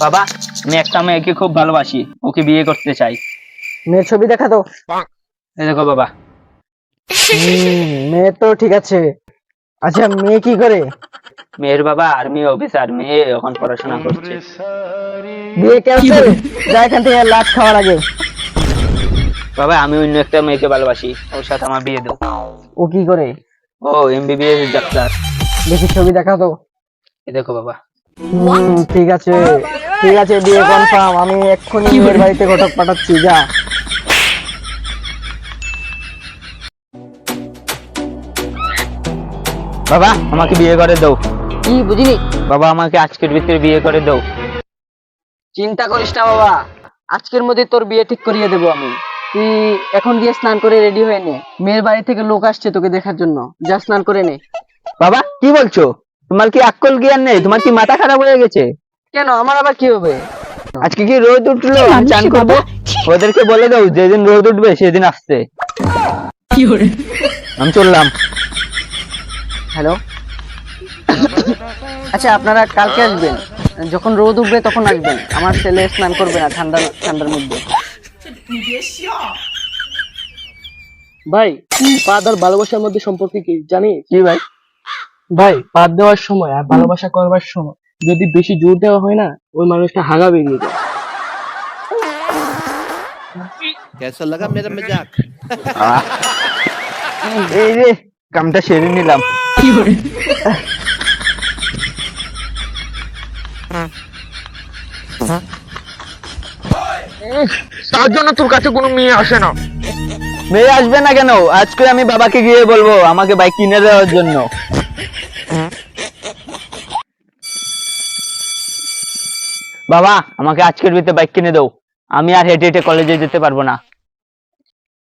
বাবা, আমি একটা মেয়েকে খুব ভালোবাসি, ওকে বিয়ে করতে চাই। মেয়ের ছবি দেখা তো। এই দেখো বাবা। মেয়ে তো ঠিক আছে। আচ্ছা, মেয়ে কি করে? মেয়ের বাবা আর্মি অফিসার, মেয়ে এখন পড়াশোনা করছে। বিয়ে কে আছে? যা এখান থেকে লাট খাওয়ার আগে। বাবা, আমি অন্য একটা মেয়েকে ভালোবাসি, ওর সাথে আমার বিয়ে দাও। ও কি করে? ও এমবিবিএস ডাক্তার। দেখি ছবি দেখা তো। এই দেখো বাবা। ঠিক আছে, ঠিক আছে, বিয়ে কনফার্ম। আমি এক্ষুনি মেয়ের বাড়িতে ঘটক পাঠাচ্ছি, যা। বাবা, আমাকে বিয়ে করে দাও। কি বুঝিনি? বাবা, আমাকে আজকের ভিতরে বিয়ে করে দাও। চিন্তা করিস না বাবা, আজকের মধ্যে তোর বিয়ে ঠিক করিয়ে দেবো আমি। তুই এখন গিয়ে স্নান করে রেডি হয়ে নে, মেয়ের বাড়ি থেকে লোক আসছে তোকে দেখার জন্য। যা স্নান করে নে। বাবা, কি বলছো? তোমার কি আক্কল জ্ঞান নেই? তোমার কি মাথা খারাপ হয়ে গেছে? কেন, আমার আবার কি হবে? আজকে কি রোদ উঠলো? আমি চান করবো। ওদেরকে বলে দাও যেদিন রোদ উঠবে সেদিন আসতে। আমি চললাম। হ্যালো। আচ্ছা, আপনারা কালকে আসবেন, যখন রোদ উঠবে তখন আসবেন। আমার ছেলে স্নান করবে না ঠান্ডার মধ্যে। ভাই, পাদ আর ভালোবাসার মধ্যে সম্পর্ক কি জানিস? কি ভাই? ভাই, পাদ দেওয়ার সময় আর ভালোবাসা করবার সময় যদি বেশি জোর দেওয়া হয় না, ওই মানুষটা হাগা বেরিয়ে যায়। कैसा लगा मेरा मजाक? এই রে, কামটা সেরে নিলাম। তার জন্য তোর কাছে কোনো মেয়ে আসে না। মেয়ে আসবে না কেন? আজকে আমি বাবাকে গিয়ে বলবো আমাকে বাইক কিনে দেওয়ার জন্য। বাবা, আমাকে আজকের ভিতরে বাইক কিনে দাও। আমি আর হেঁটে হেঁটে কলেজে যেতে পারবো না।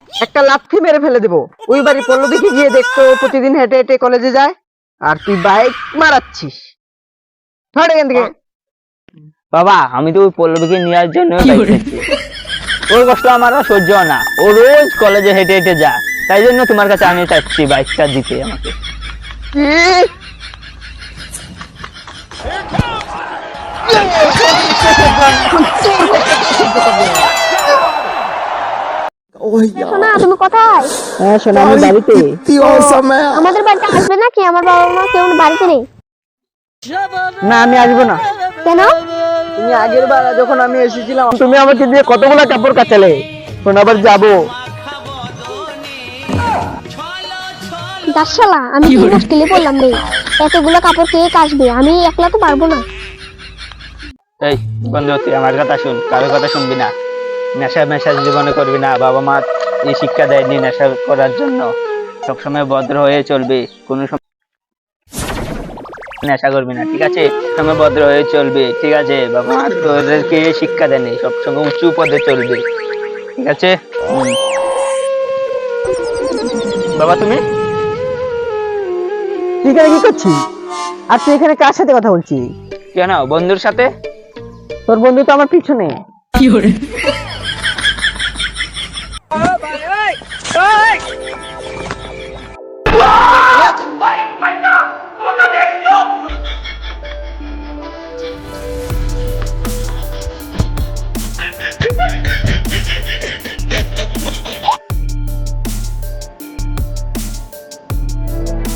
একটা লাথি মেরে ফেলে দেবো। ওই বাড়ি পল্লবীকে গিয়ে দেখতো, প্রতিদিন হেঁটে হেঁটে কলেজে যায়, আর তুই বাইক মারাচ্ছিস। ছাড় এখান থেকে। বাবা, আমি তো ওই পল্লবীকে নেওয়ার জন্য বাইক কিনছি। ওর কষ্ট আমার আর সহ্য হয় না। ও রোজ কলেজে হেঁটে হেঁটে যা, তাই জন্য তোমার কাছে আমি চাচ্ছি বাইকটা দিতে আমাকে। সোনা, তুমি কোথায়? হ্যাঁ শোনা, আমি বাড়িতে। আমাদের বাড়িতে আসবে নাকি? আমার বাবা মা কেউ বাড়িতে নেই। না, আমি আসবো না। কেন? তুমি আগের বার যখন আমি এসেছিলাম, তুমি আমাকে দিয়ে কতগুলো কাপড় কাচালে। এখন আবার যাবো। দাসশালা, আমি কি মুশকিলে পড়লাম রে? এতগুলো কাপড় কে কাচবে? আমি একলা তো পারবো না। এই বন্ধু, তুই আমার কথা শুন, কারোর কথা শুনবি না। নেশা মেশা জীবনে করবি না। বাবা মা এই শিক্ষা দেয়নি নেশা করার জন্য। সবসময় ভদ্র হয়ে চলবি, কোনো সময় নেশা করবি না, ঠিক আছে? সময় ভদ্র হয়ে চলবি, ঠিক আছে? বাবা মা তোদেরকে শিক্ষা দেয়নি, সবসময় উঁচু পদে চলবি, ঠিক আছে? বাবা, তুমি তুই এখানে কি করছিস? আর তুই এখানে কার সাথে কথা বলছিস? কেন? বন্ধুর সাথে। তোর বন্ধু তো আমার পিছনে।